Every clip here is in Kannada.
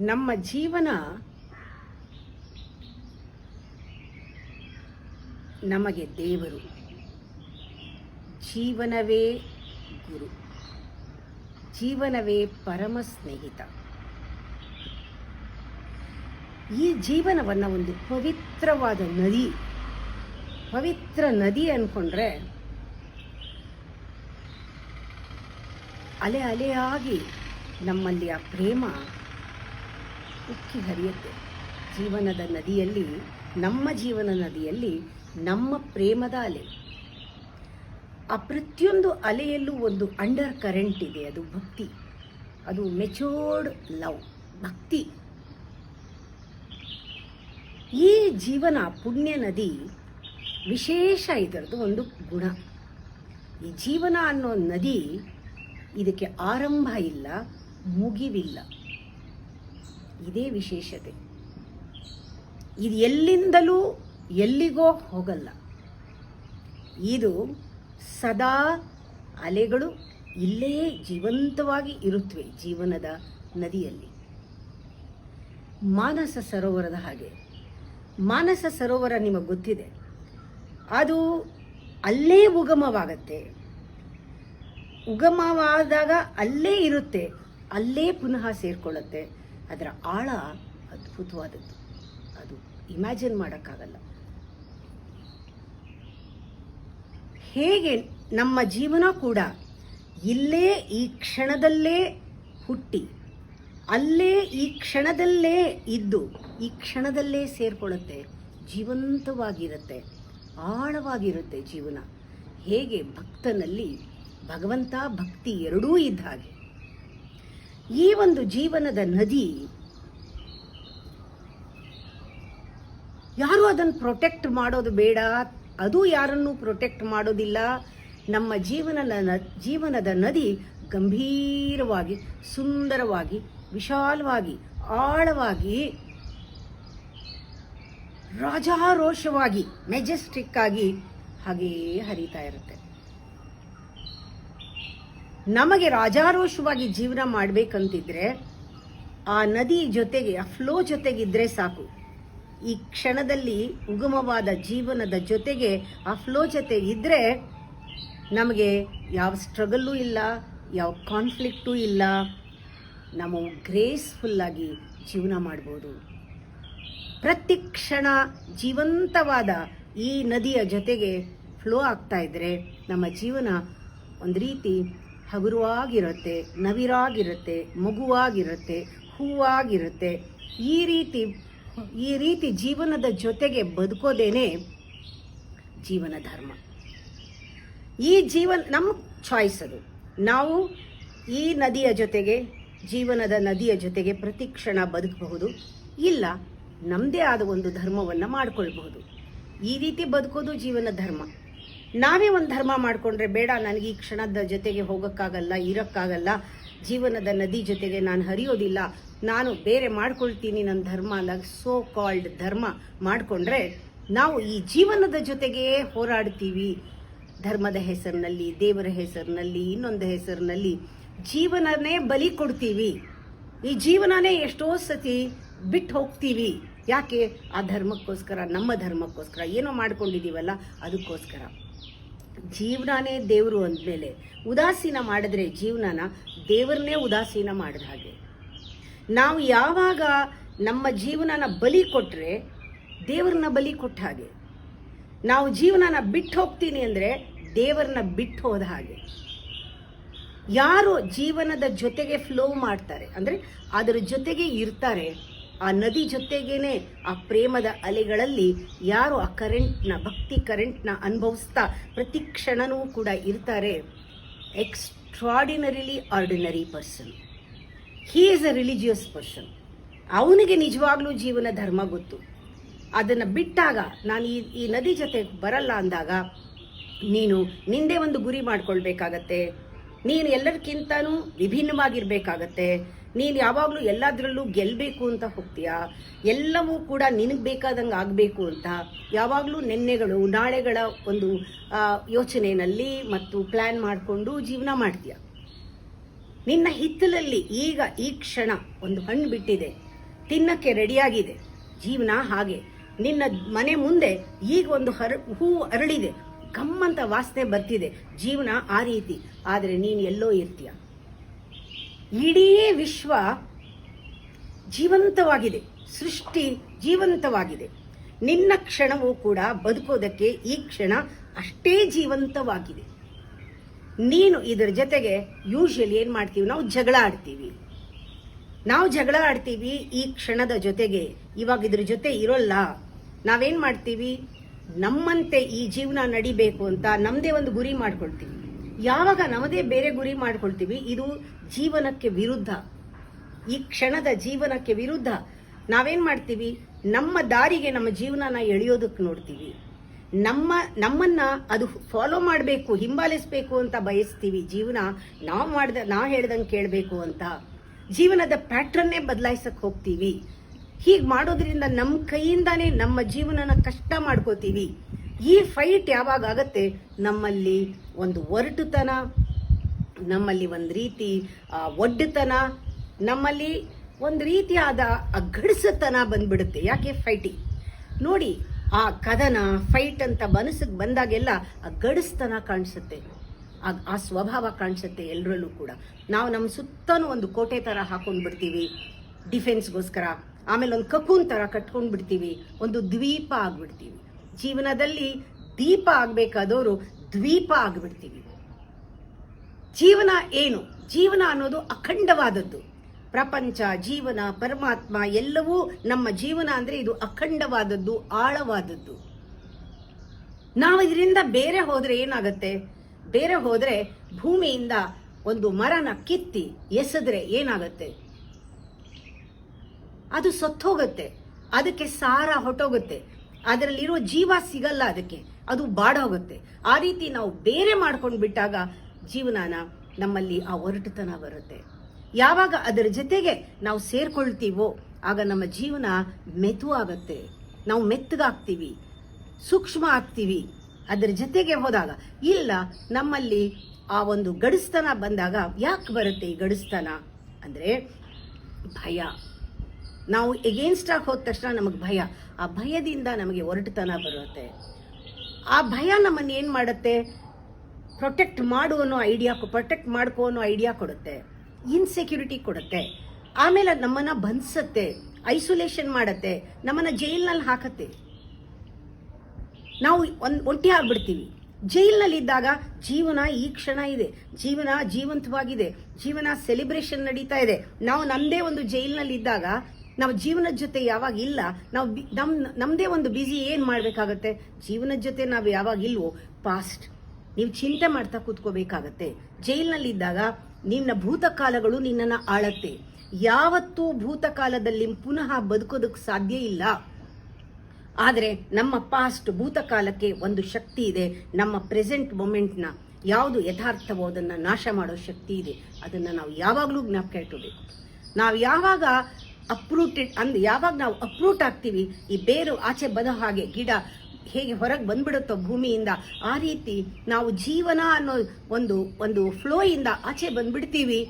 ನಮ್ಮ ಜೀವನ ನಮಗೆ ದೇವರು, ಜೀವನವೇ ಗುರು, ಜೀವನವೇ ಪರಮ ಸ್ನೇಹಿತ. ಈ ಜೀವನವನ್ನು ಒಂದು ಪವಿತ್ರವಾದ ನದಿ, ಪವಿತ್ರ ನದಿ ಅಂದ್ಕೊಂಡ್ರೆ ಅಲೆ ಅಲೆಯಾಗಿ ನಮ್ಮಲ್ಲಿ ಆ ಪ್ರೇಮ ಉಕ್ಕಿ ಹರಿಯುತ್ತೆ. ಜೀವನದ ನದಿಯಲ್ಲಿ, ನಮ್ಮ ಜೀವನ ನದಿಯಲ್ಲಿ ನಮ್ಮ ಪ್ರೇಮದ ಅಲೆ. ಆ ಪ್ರತಿಯೊಂದು ಅಲೆಯಲ್ಲೂ ಒಂದು ಅಂಡರ್ ಕರೆಂಟ್ ಇದೆ, ಅದು ಭಕ್ತಿ, ಅದು ಮೆಚೂರ್ಡ್ ಲವ್, ಭಕ್ತಿ. ಈ ಜೀವನ ಪುಣ್ಯ ನದಿ ವಿಶೇಷ, ಇದರದ್ದು ಒಂದು ಗುಣ. ಈ ಜೀವನ ಅನ್ನೋ ನದಿ, ಇದಕ್ಕೆ ಆರಂಭ ಇಲ್ಲ, ಮುಗಿವಿಲ್ಲ. ಇದೇ ವಿಶೇಷತೆ. ಇದು ಎಲ್ಲಿಂದಲೂ ಎಲ್ಲಿಗೋ ಹೋಗಲ್ಲ. ಇದು ಸದಾ ಅಲೆಗಳು ಇಲ್ಲೇ ಜೀವಂತವಾಗಿ ಇರುತ್ತವೆ ಜೀವನದ ನದಿಯಲ್ಲಿ. ಮಾನಸ ಸರೋವರದ ಹಾಗೆ. ಮಾನಸ ಸರೋವರ ನಿಮಗೆ ಗೊತ್ತಿದೆ, ಅದು ಅಲ್ಲೇ ಉಗಮವಾಗತ್ತೆ. ಉಗಮವಾದಾಗ ಅಲ್ಲೇ ಇರುತ್ತೆ, ಅಲ್ಲೇ ಪುನಃ ಸೇರ್ಕೊಳ್ಳುತ್ತೆ. ಅದರ ಆಳ ಅದ್ಭುತವಾದದ್ದು, ಅದು ಇಮ್ಯಾಜಿನ್ ಮಾಡೋಕ್ಕಾಗಲ್ಲ. ಹೇಗೆ ನಮ್ಮ ಜೀವನ ಕೂಡ ಇಲ್ಲೇ ಈ ಕ್ಷಣದಲ್ಲೇ ಹುಟ್ಟಿ, ಅಲ್ಲೇ ಈ ಕ್ಷಣದಲ್ಲೇ ಇದ್ದು, ಈ ಕ್ಷಣದಲ್ಲೇ ಸೇರ್ಕೊಳ್ಳುತ್ತೆ, ಜೀವಂತವಾಗಿರುತ್ತೆ, ಆಳವಾಗಿರುತ್ತೆ ಜೀವನ. ಹೇಗೆ ಭಕ್ತನಲ್ಲಿ ಭಗವಂತ ಭಕ್ತಿ ಎರಡೂ ಇದ್ದ ಹಾಗೆ ಈ ಒಂದು ಜೀವನದ ನದಿ, ಯಾರು ಅದನ್ನು ಪ್ರೊಟೆಕ್ಟ್ ಮಾಡೋದು ಬೇಡ, ಅದು ಯಾರನ್ನೂ ಪ್ರೊಟೆಕ್ಟ್ ಮಾಡೋದಿಲ್ಲ. ನಮ್ಮ ಜೀವನದ ನದಿ ಗಂಭೀರವಾಗಿ, ಸುಂದರವಾಗಿ, ವಿಶಾಲವಾಗಿ, ಆಳವಾಗಿ, ರಾಜಾರೋಷವಾಗಿ, ಮೆಜೆಸ್ಟಿಕ್ ಆಗಿ ಹಾಗೆಯೇ ಹರಿತಾ ಇರುತ್ತೆ. ನಮಗೆ ರಾಜಾರೋಷವಾಗಿ ಜೀವನ ಮಾಡಬೇಕಂತಿದ್ರೆ ಆ ನದಿ ಜೊತೆಗೆ, ಆ ಫ್ಲೋ ಜೊತೆಗಿದ್ರೆ ಸಾಕು. ಈ ಕ್ಷಣದಲ್ಲಿ ಉಗಮವಾದ ಜೀವನದ ಜೊತೆಗೆ ಆ ಫ್ಲೋ ಜೊತೆ ಇದ್ರೆ ನಮಗೆ ಯಾವ ಸ್ಟ್ರಗಲ್ಲೂ ಇಲ್ಲ, ಯಾವ ಕಾನ್ಫ್ಲಿಕ್ಟೂ ಇಲ್ಲ. ನಾವು ಗ್ರೇಸ್ಫುಲ್ಲಾಗಿ ಜೀವನ ಮಾಡ್ಬೋದು. ಪ್ರತಿ ಕ್ಷಣ ಜೀವಂತವಾದ ಈ ನದಿಯ ಜೊತೆಗೆ ಫ್ಲೋ ಆಗ್ತಾ ಇದ್ರೆ ನಮ್ಮ ಜೀವನ ಒಂದು ರೀತಿ ಹಗುರವಾಗಿರುತ್ತೆ, ನವಿರಾಗಿರುತ್ತೆ, ಮಗುವಾಗಿರುತ್ತೆ, ಹೂವಾಗಿರುತ್ತೆ. ಈ ರೀತಿ ಜೀವನದ ಜೊತೆಗೆ ಬದುಕೋದೇನೆ ಜೀವನ ಧರ್ಮ. ಈ ನಮ್ಮ ಚಾಯ್ಸ್ ಅದು. ನಾವು ಈ ನದಿಯ ಜೊತೆಗೆ, ಜೀವನದ ನದಿಯ ಜೊತೆಗೆ ಪ್ರತಿ ಕ್ಷಣ ಬದುಕಬಹುದು, ಇಲ್ಲ ನಮ್ಮದೇ ಆದ ಒಂದು ಧರ್ಮವನ್ನು ಮಾಡ್ಕೊಳ್ಬಹುದು. ಈ ರೀತಿ ಬದುಕೋದು ಜೀವನ ಧರ್ಮ. ನಾವೇ ಒಂದು ಧರ್ಮ ಮಾಡಿಕೊಂಡ್ರೆ, ಬೇಡ ನನಗೆ ಈ ಕ್ಷಣದ ಜೊತೆಗೆ ಹೋಗೋಕ್ಕಾಗಲ್ಲ, ಇರೋಕ್ಕಾಗಲ್ಲ, ಜೀವನದ ನದಿ ಜೊತೆಗೆ ನಾನು ಹರಿಯೋದಿಲ್ಲ, ನಾನು ಬೇರೆ ಮಾಡ್ಕೊಳ್ತೀನಿ ನನ್ನ ಧರ್ಮ ಅಂದಾಗ ಸೋ ಕಾಲ್ಡ್ ಧರ್ಮ ಮಾಡಿಕೊಂಡ್ರೆ ನಾವು ಈ ಜೀವನದ ಜೊತೆಗೇ ಹೋರಾಡ್ತೀವಿ. ಧರ್ಮದ ಹೆಸರಿನಲ್ಲಿ, ದೇವರ ಹೆಸರಿನಲ್ಲಿ, ಇನ್ನೊಂದು ಹೆಸರಿನಲ್ಲಿ ಜೀವನನೇ ಬಲಿ ಕೊಡ್ತೀವಿ. ಈ ಜೀವನನೇ ಎಷ್ಟೋ ಸತಿ ಬಿಟ್ಟು ಹೋಗ್ತೀವಿ. ಯಾಕೆ? ಆ ಧರ್ಮಕ್ಕೋಸ್ಕರ, ನಮ್ಮ ಧರ್ಮಕ್ಕೋಸ್ಕರ ಏನೋ ಮಾಡ್ಕೊಂಡಿದ್ದೀವಲ್ಲ ಅದಕ್ಕೋಸ್ಕರ. ಜೀವನನೇ ದೇವರು ಅಂದಮೇಲೆ ಉದಾಸೀನ ಮಾಡಿದ್ರೆ ಜೀವನನ ದೇವರನ್ನೇ ಉದಾಸೀನ ಮಾಡಿದ ಹಾಗೆ. ನಾವು ಯಾವಾಗ ನಮ್ಮ ಜೀವನನ ಬಲಿ ಕೊಟ್ಟರೆ ದೇವರನ್ನ ಬಲಿ ಕೊಟ್ಟ ಹಾಗೆ. ನಾವು ಜೀವನನ ಬಿಟ್ಟು ಹೋಗ್ತೀನಿ ಅಂದರೆ ದೇವರನ್ನ ಬಿಟ್ಟು ಹೋದ ಹಾಗೆ. ಯಾರು ಜೀವನದ ಜೊತೆಗೆ ಫ್ಲೋ ಮಾಡ್ತಾರೆ ಅಂದರೆ ಅದರ ಜೊತೆಗೆ ಇರ್ತಾರೆ, ಆ ನದಿ ಜೊತೆಗೇನೆ ಆ ಪ್ರೇಮದ ಅಲೆಗಳಲ್ಲಿ ಯಾರು ಆ ಕರೆಂಟ್ನ, ಭಕ್ತಿ ಕರೆಂಟ್ನ ಅನುಭವಿಸ್ತಾ ಪ್ರತಿ ಕ್ಷಣನೂ ಕೂಡ ಇರ್ತಾರೆ, extraordinarily ordinary person. He is a religious person. ಅವನಿಗೆ ನಿಜವಾಗ್ಲೂ ಜೀವನ ಧರ್ಮ ಗೊತ್ತು. ಅದನ್ನು ಬಿಟ್ಟಾಗ, ನಾನು ಈ ನದಿ ಜೊತೆ ಬರಲ್ಲ ಅಂದಾಗ ನೀನು ನಿಂದೇ ಒಂದು ಗುರಿ ಮಾಡ್ಕೊಳ್ಬೇಕಾಗತ್ತೆ. ನೀನು ಎಲ್ಲರಿಗಿಂತನೂ ವಿಭಿನ್ನವಾಗಿರ್ಬೇಕಾಗತ್ತೆ. ನೀನು ಯಾವಾಗಲೂ ಎಲ್ಲದರಲ್ಲೂ ಗೆಲ್ಲಬೇಕು ಅಂತ ಹೋಗ್ತೀಯಾ, ಎಲ್ಲವೂ ಕೂಡ ನಿನಗೆ ಬೇಕಾದಂಗೆ ಆಗಬೇಕು ಅಂತ ಯಾವಾಗಲೂ ನೆನ್ನೆಗಳು ನಾಳೆಗಳ ಒಂದು ಯೋಚನೆಯಲ್ಲಿ ಮತ್ತು ಪ್ಲ್ಯಾನ್ ಮಾಡಿಕೊಂಡು ಜೀವನ ಮಾಡ್ತೀಯ. ನಿನ್ನ ಹಿತ್ತಲಲ್ಲಿ ಈಗ ಈ ಕ್ಷಣ ಒಂದು ಹಣ್ಣು ಬಿಟ್ಟಿದೆ, ತಿನ್ನಕ್ಕೆ ರೆಡಿಯಾಗಿದೆ. ಜೀವನ ಹಾಗೆ. ನಿನ್ನ ಮನೆ ಮುಂದೆ ಈಗ ಒಂದು ಹೂವು ಅರಳಿದೆ, ಗಮ್ಮಂತ ವಾಸನೆ ಬರ್ತಿದೆ. ಜೀವನ ಆ ರೀತಿ. ಆದರೆ ನೀನು ಎಲ್ಲೋ ಇರ್ತೀಯ. ಇಡೀ ವಿಶ್ವ ಜೀವಂತವಾಗಿದೆ, ಸೃಷ್ಟಿ ಜೀವಂತವಾಗಿದೆ. ನಿನ್ನ ಕ್ಷಣವೂ ಕೂಡ ಬದುಕೋದಕ್ಕೆ ಈ ಕ್ಷಣ ಅಷ್ಟೇ ಜೀವಂತವಾಗಿದೆ. ನೀನು ಇದರ ಜೊತೆಗೆ ಯೂಶಲಿ ಏನ್ ಮಾಡ್ತೀವಿ, ನಾವು ಜಗಳ ಆಡ್ತೀವಿ ಈ ಕ್ಷಣದ ಜೊತೆಗೆ. ಇವಾಗ ಇದ್ರ ಜೊತೆ ಇರೋಲ್ಲ. ನಾವೇನ್ ಮಾಡ್ತೀವಿ, ನಮ್ಮಂತೆ ಈ ಜೀವನ ನಡಿಬೇಕು ಅಂತ ನಮ್ದೇ ಒಂದು ಗುರಿ ಮಾಡ್ಕೊಳ್ತೀವಿ. ಯಾವಾಗ ನಮ್ಮದೇ ಬೇರೆ ಗುರಿ ಮಾಡ್ಕೊಳ್ತೀವಿ, ಇದು ಜೀವನಕ್ಕೆ ವಿರುದ್ಧ, ಈ ಕ್ಷಣದ ಜೀವನಕ್ಕೆ ವಿರುದ್ಧ. ನಾವೇನ್ ಮಾಡ್ತೀವಿ, ನಮ್ಮ ದಾರಿಗೆ ನಮ್ಮ ಜೀವನನ ಎಳೆಯೋದಕ್ಕೆ ನೋಡ್ತೀವಿ. ನಮ್ಮನ್ನ ಅದು ಫಾಲೋ ಮಾಡಬೇಕು, ಹಿಂಬಾಲಿಸಬೇಕು ಅಂತ ಬಯಸ್ತೀವಿ. ಜೀವನ ನಾವು ಹೇಳ್ದಂಗೆ ಕೇಳಬೇಕು ಅಂತ ಜೀವನದ ಪ್ಯಾಟ್ರನ್ನೇ ಬದಲಾಯಿಸಕ್ ಹೋಗ್ತೀವಿ. ಹೀಗೆ ಮಾಡೋದ್ರಿಂದ ನಮ್ಮ ಕೈಯಿಂದಾನೇ ನಮ್ಮ ಜೀವನನ ಕಷ್ಟ ಮಾಡ್ಕೋತೀವಿ. ಈ ಫೈಟ್ ಯಾವಾಗ ಆಗತ್ತೆ, ನಮ್ಮಲ್ಲಿ ಒಂದು ಒರಟುತನ, ನಮ್ಮಲ್ಲಿ ಒಂದು ರೀತಿ ಒಡ್ಡುತನ, ನಮ್ಮಲ್ಲಿ ಒಂದು ರೀತಿಯಾದ ಗಡಿಸತನ ಬಂದ್ಬಿಡುತ್ತೆ. ಯಾಕೆ ಫೈಟಿಂಗ್ ನೋಡಿ, ಆ ಕದನ ಫೈಟ್ ಅಂತ ಮನಸ್ಸಿಗೆ ಬಂದಾಗೆಲ್ಲ ಆ ಗಡಿಸ್ತನ ಕಾಣಿಸುತ್ತೆ, ಆ ಸ್ವಭಾವ ಕಾಣಿಸುತ್ತೆ ಎಲ್ಲರಲ್ಲೂ ಕೂಡ. ನಾವು ನಮ್ಮ ಸುತ್ತನೂ ಒಂದು ಕೋಟೆ ತರ ಹಾಕೊಂಡ್ ಬಿಡ್ತೀವಿ ಡಿಫೆನ್ಸ್ಗೋಸ್ಕರ. ಆಮೇಲೆ ಒಂದು ಕಕೂನ್ ತರ ಕಟ್ಕೊಂಡ್ ಬಿಡ್ತೀವಿ, ಒಂದು ದ್ವೀಪ ಆಗ್ಬಿಡ್ತೀವಿ. ಜೀವನದಲ್ಲಿ ದೀಪ ಆಗ್ಬೇಕಾದವರು ದ್ವೀಪ ಆಗ್ಬಿಡ್ತೀವಿ. ಜೀವನ ಏನು? ಜೀವನ ಅನ್ನೋದು ಅಖಂಡವಾದದ್ದು. ಪ್ರಪಂಚ, ಜೀವನ, ಪರಮಾತ್ಮ ಎಲ್ಲವೂ ನಮ್ಮ ಜೀವನ ಅಂದ್ರೆ ಇದು ಅಖಂಡವಾದದ್ದು, ಆಳವಾದದ್ದು. ನಾವು ಇದರಿಂದ ಬೇರೆ ಹೋದ್ರೆ ಏನಾಗತ್ತೆ? ಬೇರೆ ಹೋದ್ರೆ ಭೂಮಿಯಿಂದ ಒಂದು ಮರನ ಕಿತ್ತಿ ಎಸೆದ್ರೆ ಏನಾಗತ್ತೆ? ಅದು ಸತ್ತೋಗತ್ತೆ, ಅದಕ್ಕೆ ಸಾರ ಹೊಟ್ಟೋಗುತ್ತೆ, ಅದರಲ್ಲಿರೋ ಜೀವ ಸಿಗಲ್ಲ, ಅದಕ್ಕೆ ಅದು ಬಾಡೋಗುತ್ತೆ. ಆ ರೀತಿ ನಾವು ಬೇರೆ ಮಾಡ್ಕೊಂಡು ಬಿಟ್ಟಾಗ ಜೀವನನ ನಮ್ಮಲ್ಲಿ ಆ ಒರಟುತನ ಬರುತ್ತೆ. ಯಾವಾಗ ಅದರ ಜೊತೆಗೆ ನಾವು ಸೇರ್ಕೊಳ್ತೀವೋ ಆಗ ನಮ್ಮ ಜೀವನ ಮೆದುವಾಗತ್ತೆ, ನಾವು ಮೆತ್ತಗಾಗ್ತೀವಿ, ಸೂಕ್ಷ್ಮ ಆಗ್ತೀವಿ. ಅದರ ಜೊತೆಗೆ ಹೋದಾಗ ಇಲ್ಲ, ನಮ್ಮಲ್ಲಿ ಆ ಒಂದು ಗಡಿಸ್ತನ ಬಂದಾಗ ಯಾಕೆ ಬರುತ್ತೆ ಈ ಗಡಿಸ್ತನ ಅಂದ್ರೆ ಭಯ. ನಾವು ಎಗೇನ್ಸ್ಟ್ ಆಗಿ ಹೋದ ತಕ್ಷಣ ನಮಗೆ ಭಯ, ಆ ಭಯದಿಂದ ನಮಗೆ ಒರಟುತನ ಬರುತ್ತೆ. ಆ ಭಯ ನಮ್ಮನ್ನು ಏನ್ ಮಾಡುತ್ತೆ, ಪ್ರೊಟೆಕ್ಟ್ ಮಾಡು ಅನ್ನೋ ಐಡಿಯಾ, ಪ್ರೊಟೆಕ್ಟ್ ಮಾಡ್ಕೋ ಅನ್ನೋ ಐಡಿಯಾ ಕೊಡುತ್ತೆ, ಇನ್ಸೆಕ್ಯೂರಿಟಿ ಕೊಡುತ್ತೆ. ಆಮೇಲೆ ನಮ್ಮನ್ನ ಬಂಧಿಸುತ್ತೆ, ಐಸೋಲೇಷನ್ ಮಾಡತ್ತೆ, ನಮ್ಮನ್ನ ಜೈಲ್ನಲ್ಲಿ ಹಾಕತ್ತೆ. ನಾವು ಒಂಟಿ ಆಗ್ಬಿಡ್ತೀವಿ. ಜೈಲ್ನಲ್ಲಿ ಇದ್ದಾಗ ಜೀವನ ಈ ಕ್ಷಣ ಇದೆ, ಜೀವನ ಜೀವಂತವಾಗಿದೆ, ಜೀವನ ಸೆಲೆಬ್ರೇಷನ್ ನಡೀತಾ ಇದೆ. ನಾವು ನಮ್ದೇ ಒಂದು ಜೈಲ್ನಲ್ಲಿ ಇದ್ದಾಗ ನಾವು ಜೀವನದ ಜೊತೆ ಯಾವಾಗ ಇಲ್ಲ, ನಾವು ನಮ್ದೇ ಒಂದು ಬಿಸಿ ಏನ್ ಮಾಡ್ಬೇಕಾಗತ್ತೆ, ಜೀವನದ ಜೊತೆ ನಾವು ಯಾವಾಗ ಇಲ್ವೋ ಪಾಸ್ಟ್ ನೀವು ಚಿಂತೆ ಮಾಡ್ತಾ ಕೂತ್ಕೋಬೇಕಾಗತ್ತೆ. ಜೈಲ್ನಲ್ಲಿ ಇದ್ದಾಗ ನಿನ್ನ ಭೂತಕಾಲಗಳು ನಿನ್ನನ್ನ ಆಳತ್ತೆ. ಯಾವತ್ತೂ ಭೂತಕಾಲದಲ್ಲಿ ಪುನಃ ಬದುಕೋದಕ್ಕೆ ಸಾಧ್ಯ ಇಲ್ಲ. ಆದರೆ ನಮ್ಮ ಪಾಸ್ಟ್ ಭೂತಕಾಲಕ್ಕೆ ಒಂದು ಶಕ್ತಿ ಇದೆ. ನಮ್ಮ ಪ್ರೆಸೆಂಟ್ ಮೊಮೆಂಟ್ನ ಯಾವುದು ಯಥಾರ್ಥವೋ ಅದನ್ನ ನಾಶ ಮಾಡೋ ಶಕ್ತಿ ಇದೆ. ಅದನ್ನ ನಾವು ಯಾವಾಗಲೂ ಜ್ಞಾಪಕ ಇಟ್ಕೋಬೇಕು. ನಾವು ಯಾವಾಗ ಯಾವಾಗ ನಾವು ಅಪ್ರೂಟ್ ಆಗ್ತೀವಿ, ಈ ಬೇರು ಆಚೆ ಬದ ಹಾಗೆ ಗಿಡ ಹೇಗೆ ಹೊರಗೆ ಬಂದ್ಬಿಡುತ್ತೋ ಭೂಮಿಯಿಂದ, ಆ ರೀತಿ ನಾವು ಜೀವನ ಅನ್ನೋ ಒಂದು ಫ್ಲೋ ಇಂದ ಆಚೆ ಬಂದ್ಬಿಡ್ತೀವಿ.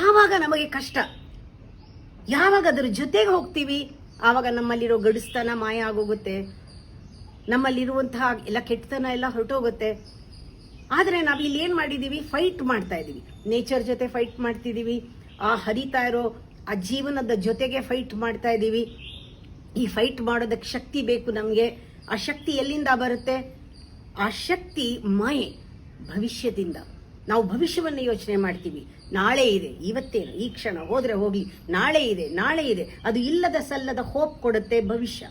ಆವಾಗ ನಮಗೆ ಕಷ್ಟ. ಯಾವಾಗ ಅದರ ಜೊತೆಗೆ ಹೋಗ್ತೀವಿ ಆವಾಗ ನಮ್ಮಲ್ಲಿರೋ ಗಡಿಸ್ತನ ಮಾಯ ಆಗೋಗುತ್ತೆ, ನಮ್ಮಲ್ಲಿರುವಂತಹ ಎಲ್ಲ ಕೆಟ್ಟತನ ಎಲ್ಲ ಹೊರಟೋಗುತ್ತೆ. ಆದ್ರೆ ನಾವು ಇಲ್ಲಿ ಏನ್ ಮಾಡಿದೀವಿ, ಫೈಟ್ ಮಾಡ್ತಾ ಇದೀವಿ, ನೇಚರ್ ಜೊತೆ ಫೈಟ್ ಮಾಡ್ತಿದೀವಿ, ಆ ಹರಿತಾ ಇರೋ ಆ ಜೀವನದ ಜೊತೆಗೆ ಫೈಟ್ ಮಾಡ್ತಾ ಇದೀವಿ. ಈ ಫೈಟ್ ಮಾಡೋದಕ್ಕೆ ಶಕ್ತಿ ಬೇಕು ನಮ್ಗೆ. ಆ ಶಕ್ತಿ ಎಲ್ಲಿಂದ ಬರುತ್ತೆ? ಆ ಶಕ್ತಿ ಮಾಯೆ, ಭವಿಷ್ಯದಿಂದ. ನಾವು ಭವಿಷ್ಯವನ್ನು ಯೋಚನೆ ಮಾಡ್ತೀವಿ. ನಾಳೆ ಇದೆ, ಇವತ್ತೇನು, ಈ ಕ್ಷಣ ಹೋದ್ರೆ ಹೋಗ್ಲಿ, ನಾಳೆ ಇದೆ. ಅದು ಇಲ್ಲದ ಸಲ್ಲದ ಹೋಪ್ ಕೊಡುತ್ತೆ ಭವಿಷ್ಯ.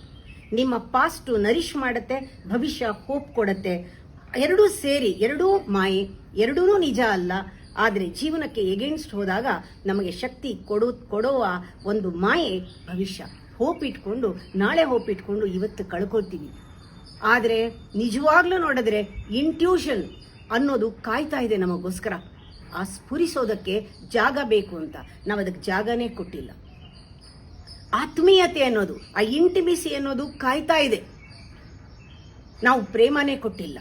ನಿಮ್ಮ ಪಾಸ್ಟ್ ನರಿಶ್ ಮಾಡುತ್ತೆ, ಭವಿಷ್ಯ ಹೋಪ್ ಕೊಡುತ್ತೆ. ಎರಡೂ ಸೇರಿ, ಎರಡೂ ಮಾಯೆ, ಎರಡೂ ನಿಜ ಅಲ್ಲ. ಆದ್ರೆ ಜೀವನಕ್ಕೆ ಎಗೇನ್ಸ್ಟ್ ಹೋದಾಗ ನಮಗೆ ಶಕ್ತಿ ಕೊಡುವ ಒಂದು ಮಾಯೆ ಭವಿಷ್ಯ. ಹೋಪ್ ಇಟ್ಕೊಂಡು, ನಾಳೆ ಹೋಪ್ ಇಟ್ಕೊಂಡು ಇವತ್ತು ಕಳ್ಕೊಳ್ತೀವಿ. ಆದ್ರೆ ನಿಜವಾಗ್ಲೂ ನೋಡಿದ್ರೆ ಇಂಟ್ಯೂಷನ್ ಅನ್ನೋದು ಕಾಯ್ತಾ ಇದೆ ನಮಗೋಸ್ಕರ. ಆ ಸ್ಫುರಿಸೋದಕ್ಕೆ ಜಾಗ ಬೇಕು ಅಂತ ನಾವು ಅದಕ್ಕೆ ಜಾಗನೇ ಕೊಟ್ಟಿಲ್ಲ. ಆತ್ಮೀಯತೆ ಅನ್ನೋದು, ಆ ಇಂಟಿಮಿಸಿ ಅನ್ನೋದು ಕಾಯ್ತಾ ಇದೆ, ನಾವು ಪ್ರೇಮನೇ ಕೊಟ್ಟಿಲ್ಲ.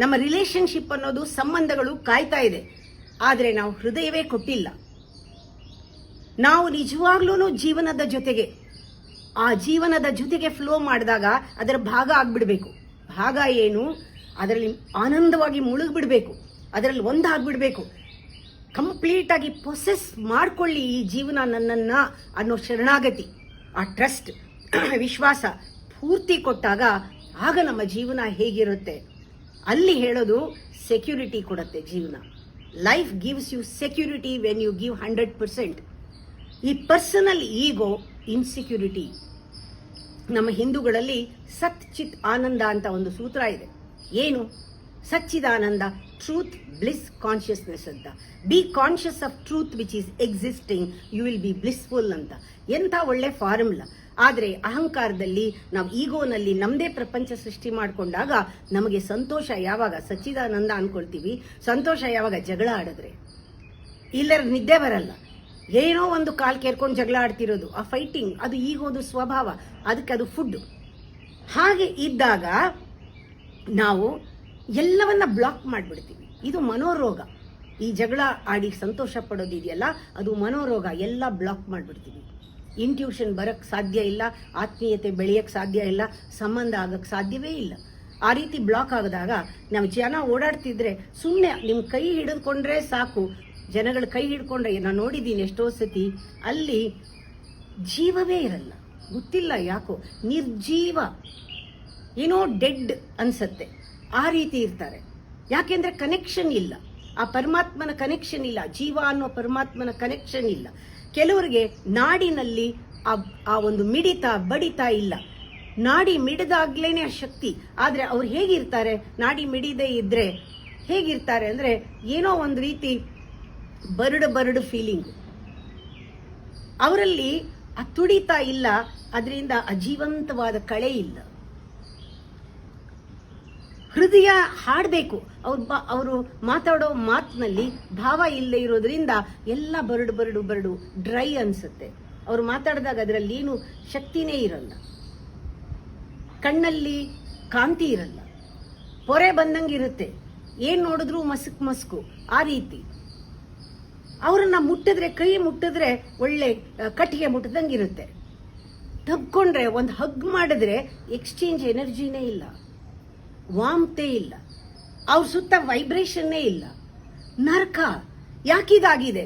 ನಮ್ಮ ರಿಲೇಶನ್ಶಿಪ್ ಅನ್ನೋದು, ಸಂಬಂಧಗಳು ಕಾಯ್ತಾ ಇದೆ, ಆದರೆ ನಾವು ಹೃದಯವೇ ಕೊಟ್ಟಿಲ್ಲ. ನಾವು ನಿಜವಾಗ್ಲೂ ಜೀವನದ ಜೊತೆಗೆ, ಆ ಜೀವನದ ಜೊತೆಗೆ ಫ್ಲೋ ಮಾಡಿದಾಗ ಅದರ ಭಾಗ ಆಗ್ಬಿಡ್ಬೇಕು. ಭಾಗ ಏನು? ಅದರಲ್ಲಿ ಆನಂದವಾಗಿ ಮುಳುಗ್ಬಿಡ್ಬೇಕು, ಅದರಲ್ಲಿ ಒಂದಾಗ್ಬಿಡ್ಬೇಕು, ಕಂಪ್ಲೀಟ್ ಆಗಿ ಪೊಸೆಸ್ ಮಾಡ್ಕೊಳ್ಳಿ ಈ ಜೀವನ ನನ್ನನ್ನ ಅನ್ನೋ ಶರಣಾಗತಿ, ಆ ಟ್ರಸ್ಟ್, ವಿಶ್ವಾಸ ಪೂರ್ತಿ ಕೊಟ್ಟಾಗ ಆಗ ನಮ್ಮ ಜೀವನ ಹೇಗಿರುತ್ತೆ. ಅಲ್ಲಿ ಹೇಳೋದು ಸೆಕ್ಯೂರಿಟಿ ಕೊಡುತ್ತೆ ಜೀವನ. Life gives you security when you give 100%. ಈ ಪರ್ಸನಲ್ ಈಗೋ ಇನ್ಸೆಕ್ಯೂರಿಟಿ. ನಮ್ಮ ಹಿಂದೂಗಳಲ್ಲಿ ಸತ್ ಚಿತ್ ಆನಂದ ಅಂತ ಒಂದು ಸೂತ್ರ ಇದೆ. ಏನು? ಸಚ್ಚಿದಾನಂದ, ಟ್ರೂತ್, ಬ್ಲಿಸ್, ಕಾನ್ಷಿಯಸ್ನೆಸ್ ಅಂತ. Be conscious of truth which is existing, you will be blissful ಅಂತ. ಎಂಥ ಒಳ್ಳೆ ಫಾರ್ಮುಲಾ. ಆದರೆ ಅಹಂಕಾರದಲ್ಲಿ, ನಾವು ಈಗೋನಲ್ಲಿ ನಮ್ಮದೇ ಪ್ರಪಂಚ ಸೃಷ್ಟಿ ಮಾಡಿಕೊಂಡಾಗ ನಮಗೆ ಸಂತೋಷ ಯಾವಾಗ ಸಚ್ಚಿದಾನಂದ ಅನ್ಕೊಳ್ತೀವಿ, ಸಂತೋಷ ಯಾವಾಗ ಜಗಳ ಆಡಿದ್ರೆ. ಇಲ್ಲರ ನಿದ್ದೆ ಬರಲ್ಲ, ಏನೋ ಒಂದು ಕಾಲ್ ಕೇರ್ಕೊಂಡು ಜಗಳ ಆಡ್ತಿರೋದು, ಆ ಫೈಟಿಂಗ್, ಅದು ಈಗೋದು ಸ್ವಭಾವ, ಅದಕ್ಕೆ ಅದು ಫುಡ್. ಹಾಗೆ ಇದ್ದಾಗ ನಾವು ಎಲ್ಲವನ್ನ ಬ್ಲಾಕ್ ಮಾಡಿಬಿಡ್ತೀವಿ. ಇದು ಮನೋರೋಗ. ಈ ಜಗಳ ಆಡಿ ಸಂತೋಷ ಪಡೋದಿದೆಯಲ್ಲ, ಅದು ಮನೋರೋಗ. ಎಲ್ಲ ಬ್ಲಾಕ್ ಮಾಡಿಬಿಡ್ತೀವಿ. ಇಂಟ್ಯೂಷನ್ ಬರಕ್ ಸಾಧ್ಯ ಇಲ್ಲ, ಆತ್ಮೀಯತೆ ಬೆಳೆಯಕ್ಕೆ ಸಾಧ್ಯ ಇಲ್ಲ, ಸಂಬಂಧ ಆಗಕ್ಕೆ ಸಾಧ್ಯವೇ ಇಲ್ಲ. ಆ ರೀತಿ ಬ್ಲಾಕ್ ಆದಾಗ ನಾವು ಜನ ಓಡಾಡ್ತಿದ್ರೆ ಸುಮ್ಮನೆ ನಿಮ್ಮ ಕೈ ಹಿಡಿದುಕೊಂಡ್ರೆ ಸಾಕು. ಜನಗಳ ಕೈ ಹಿಡ್ಕೊಂಡ್ರೆ, ನಾನು ನೋಡಿದ್ದೀನಿ ಎಷ್ಟೋ ಸತಿ, ಅಲ್ಲಿ ಜೀವವೇ ಇರಲ್ಲ. ಗೊತ್ತಿಲ್ಲ ಯಾಕೋ, ನಿರ್ಜೀವ, ಏನೋ ಡೆಡ್ ಅನ್ಸತ್ತೆ. ಆ ರೀತಿ ಇರ್ತಾರೆ. ಯಾಕೆಂದ್ರೆ ಕನೆಕ್ಷನ್ ಇಲ್ಲ, ಆ ಪರಮಾತ್ಮನ ಕನೆಕ್ಷನ್ ಇಲ್ಲ, ಜೀವ ಅನ್ನೋ ಪರಮಾತ್ಮನ ಕನೆಕ್ಷನ್ ಇಲ್ಲ. ಕೆಲವರಿಗೆ ನಾಡಿನಲ್ಲಿ ಆ ಒಂದು ಮಿಡಿತ ಬಡಿತ ಇಲ್ಲ. ನಾಡಿ ಮಿಡಿದಾಗ್ಲೇನೆ ಆ ಶಕ್ತಿ. ಆದ್ರೆ ಅವ್ರು ಹೇಗಿರ್ತಾರೆ? ನಾಡಿ ಮಿಡಿದೇ ಇದ್ರೆ ಹೇಗಿರ್ತಾರೆ ಅಂದ್ರೆ, ಏನೋ ಒಂದು ರೀತಿ ಬರಡು ಫೀಲಿಂಗ್ ಅವರಲ್ಲಿ. ಆ ತುಡಿತ ಇಲ್ಲ, ಅದರಿಂದ ಅಜೀವಂತವಾದ ಕಳೆ ಇಲ್ಲ. ಹೃದಯ ಹಾಡಬೇಕು. ಅವರು ಮಾತಾಡೋ ಮಾತಿನಲ್ಲಿ ಭಾವ ಇಲ್ಲದೆ ಇರೋದ್ರಿಂದ ಎಲ್ಲ ಬರಡು ಡ್ರೈ ಅನ್ಸುತ್ತೆ. ಅವ್ರು ಮಾತಾಡಿದಾಗ ಅದರಲ್ಲಿ ಏನು ಶಕ್ತಿನೇ ಇರಲ್ಲ, ಕಣ್ಣಲ್ಲಿ ಕಾಂತಿ ಇರಲ್ಲ, ಪೊರೆ ಬಂದಂಗಿರುತ್ತೆ, ಏನ್ ನೋಡಿದ್ರು ಮಸ್ಕು. ಆ ರೀತಿ ಅವರನ್ನ ಮುಟ್ಟಿದ್ರೆ, ಕೈ ಮುಟ್ಟಿದ್ರೆ ಒಳ್ಳೆ ಕಟ್ಟಿಗೆ ಮುಟ್ಟದಂಗಿರುತ್ತೆ. ತಬ್ಕೊಂಡ್ರೆ, ಒಂದು ಹಗ್ ಮಾಡಿದ್ರೆ ಎಕ್ಸ್ಚೇಂಜ್ ಎನರ್ಜಿನೇ ಇಲ್ಲ, ವಾಮ್ತೆ ಇಲ್ಲ, ಅವ್ರ ಸುತ್ತ ವೈಬ್ರೇಷನ್ನೇ ಇಲ್ಲ. ನರಕ. ಯಾಕಿದಾಗಿದೆ?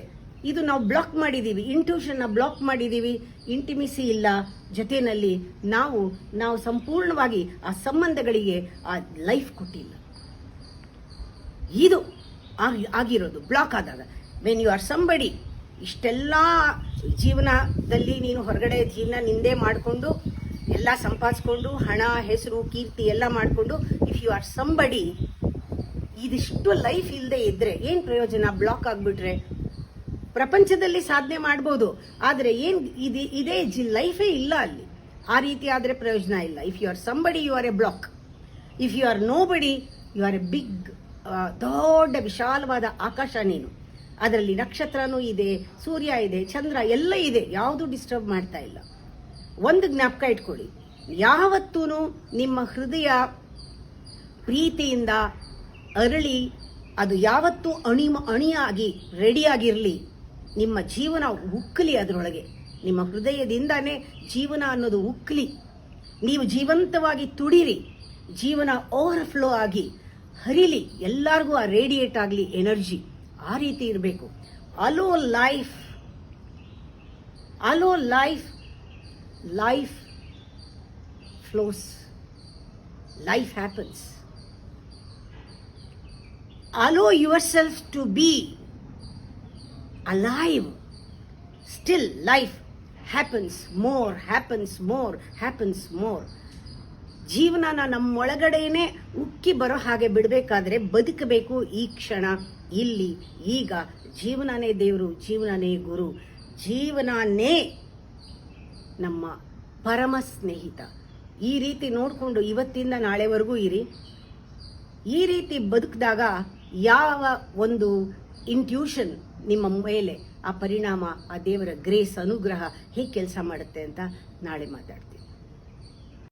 ಇದು ನಾವು ಬ್ಲಾಕ್ ಮಾಡಿದೀವಿ, ಇಂಟ್ಯೂಷನ್ ಬ್ಲಾಕ್ ಮಾಡಿದೀವಿ. ಇಂಟಿಮಿಸಿ ಇಲ್ಲ ಜೊತೆಯಲ್ಲಿ. ನಾವು ಸಂಪೂರ್ಣವಾಗಿ ಆ ಸಂಬಂಧಗಳಿಗೆ ಆ ಲೈಫ್ ಕೊಟ್ಟಿಲ್ಲ. ಇದು ಆಗಿರೋದು ಬ್ಲಾಕ್ ಆದಾಗ. ವೆನ್ ಯು ಆರ್ ಸಂಬಡಿ, ಇಷ್ಟೆಲ್ಲ ಜೀವನದಲ್ಲಿ ನೀನು ಹೊರಗಡೆ ಜೀವನ ನಿಂದೇ ಮಾಡಿಕೊಂಡು ಎಲ್ಲ ಸಂಪಾದಿಸ್ಕೊಂಡು ಹಣ, ಹೆಸರು, ಕೀರ್ತಿ ಎಲ್ಲ ಮಾಡಿಕೊಂಡು, ಇಫ್ ಯು ಆರ್ ಸಂಬಡಿ, ಇದಿಷ್ಟು ಲೈಫ್ ಇಲ್ಲದೆ ಇದ್ರೆ ಏನ್ ಪ್ರಯೋಜನ? ಬ್ಲಾಕ್ ಆಗ್ಬಿಟ್ರೆ ಪ್ರಪಂಚದಲ್ಲಿ ಸಾಧನೆ ಮಾಡ್ಬೋದು, ಆದ್ರೆ ಇದೇ ಲೈಫೇ ಇಲ್ಲ ಅಲ್ಲಿ. ಆ ರೀತಿ ಆದ್ರೆ ಪ್ರಯೋಜನ ಇಲ್ಲ. If you are somebody, you are a block. If you are nobody, you are a big, ದೊಡ್ಡ ವಿಶಾಲವಾದ ಆಕಾಶ ನೀನು. ಅದರಲ್ಲಿ ನಕ್ಷತ್ರನೂ ಇದೆ, ಸೂರ್ಯ ಇದೆ, ಚಂದ್ರ ಎಲ್ಲ ಇದೆ, ಯಾವುದು ಡಿಸ್ಟರ್ಬ್ ಮಾಡ್ತಾ ಇಲ್ಲ. ಒಂದು ಜ್ಞಾಪಕ ಇಟ್ಕೊಳ್ಳಿ, ಯಾವತ್ತೂ ನಿಮ್ಮ ಹೃದಯ ಪ್ರೀತಿಯಿಂದ ಅರಳಿ ಅದು ಯಾವತ್ತೂ ಅಣಿಯಾಗಿ ರೆಡಿಯಾಗಿರಲಿ. ನಿಮ್ಮ ಜೀವನ ಉಕ್ಕಲಿ, ಅದರೊಳಗೆ ನಿಮ್ಮ ಹೃದಯದಿಂದಾನೇ ಜೀವನ ಅನ್ನೋದು ಉಕ್ಕಲಿ. ನೀವು ಜೀವಂತವಾಗಿ ತುಡಿರಿ, ಜೀವನ ಓವರ್ಫ್ಲೋ ಆಗಿ ಹರಿಲಿ, ಎಲ್ಲರಿಗೂ ಆ ರೇಡಿಯೇಟ್ ಆಗಲಿ ಎನರ್ಜಿ. ಆ ರೀತಿ ಇರಬೇಕು. Hello life flows, life happens. Allow yourself to be alive. Still life happens more. ಜೀವನನ ನಮ್ಮೊಳಗಡೆನೆ ಉಕ್ಕಿ ಬರೋ ಹಾಗೆ ಬಿಡಬೇಕಾದ್ರೆ ಬದುಕಬೇಕು. ಈ ಕ್ಷಣ, ಇಲ್ಲಿ, ಈಗ. ಜೀವನನೇ ದೇವರು, ಜೀವನನೇ ಗುರು, ಜೀವನನೇ ನಮ್ಮ ಪರಮ ಸ್ನೇಹಿತ. ಈ ರೀತಿ ನೋಡಿಕೊಂಡು ಇವತ್ತಿಂದ ನಾಳೆವರೆಗೂ ಇರಿ. ಈ ರೀತಿ ಬದುಕಿದಾಗ ಯಾವ ಒಂದು ಇಂಟ್ಯೂಷನ್ ನಿಮ್ಮ ಮೇಲೆ, ಆ ಪರಿಣಾಮ, ಆ ದೇವರ ಗ್ರೇಸ್, ಅನುಗ್ರಹ ಹೇಗೆ ಕೆಲಸ ಮಾಡುತ್ತೆ ಅಂತ ನಾಳೆ ಮಾತಾಡ್ತೀನಿ.